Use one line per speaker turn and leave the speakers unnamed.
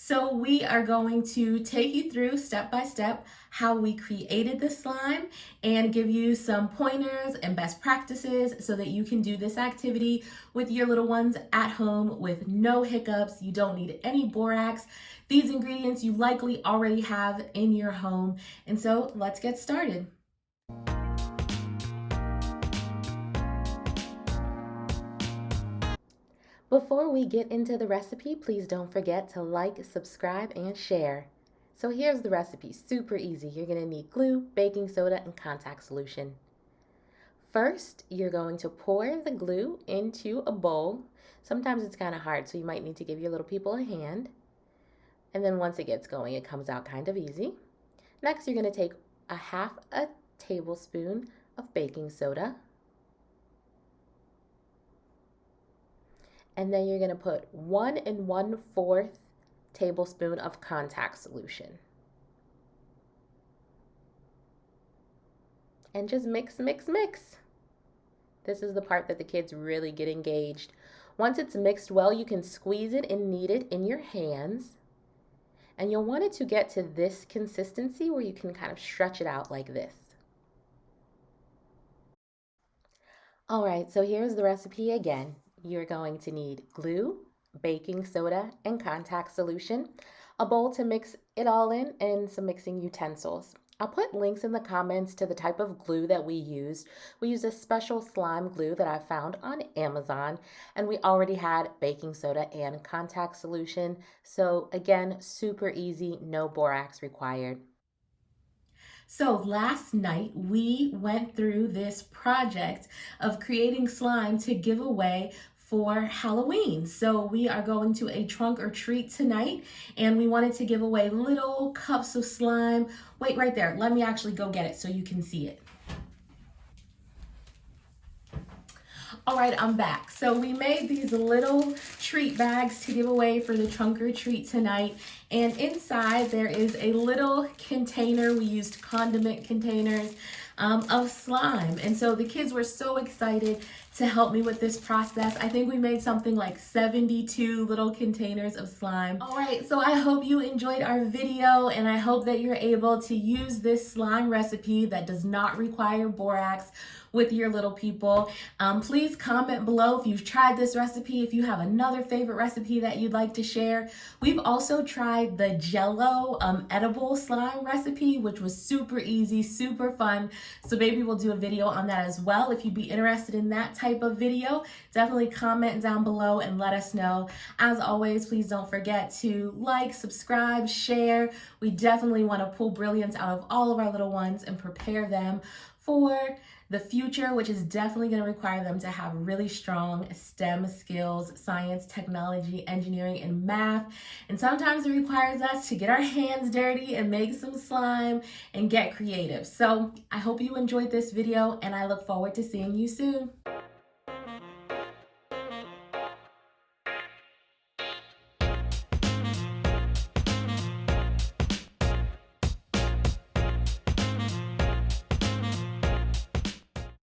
So we are going to take you through step by step how we created the slime and give you some pointers and best practices so that you can do this activity with your little ones at home with no hiccups. You don't need any borax. These ingredients you likely already have in your home. And so let's get started. Before we get into the recipe, please don't forget to like, subscribe, and share. So here's the recipe, super easy. You're gonna need glue, baking soda, and contact solution. First, you're going to pour the glue into a bowl. Sometimes it's kind of hard, so you might need to give your little people a hand. And then once it gets going, it comes out kind of easy. Next, you're gonna take a half a tablespoon of baking soda. And then you're going to put 1 1/4 tablespoon of contact solution. And just mix, mix, mix. This is the part that the kids really get engaged. Once it's mixed well, you can squeeze it and knead it in your hands. And you'll want it to get to this consistency where you can kind of stretch it out like this. All right, so here's the recipe again. You're going to need glue, baking soda, and contact solution, a bowl to mix it all in, and some mixing utensils. I'll put links in the comments to the type of glue that we used. We used a special slime glue that I found on Amazon, and we already had baking soda and contact solution. So again, super easy, no borax required. So last night we went through this project of creating slime to give away for Halloween. So we are going to a trunk or treat tonight and we wanted to give away little cups of slime. Wait right there, let me actually go get it so you can see it. All right, I'm back. So we made these little treat bags to give away for the trunk or treat tonight. And inside there is a little container. We used condiment containers of slime. And so the kids were so excited to help me with this process. I think we made something like 72 little containers of slime. All right, so I hope you enjoyed our video and I hope that you're able to use this slime recipe that does not require borax with your little people. Please comment below if you've tried this recipe, if you have another favorite recipe that you'd like to share. We've also tried the Jello edible slime recipe, which was super easy, super fun. So maybe we'll do a video on that as well. If you'd be interested in that type of video, definitely comment down below and let us know. As always, please don't forget to like, subscribe, share. We definitely want to pull brilliance out of all of our little ones and prepare them for the future, which is definitely going to require them to have really strong STEM skills, science, technology, engineering, and math. And sometimes it requires us to get our hands dirty and make some slime and get creative. So I hope you enjoyed this video and I look forward to seeing you soon.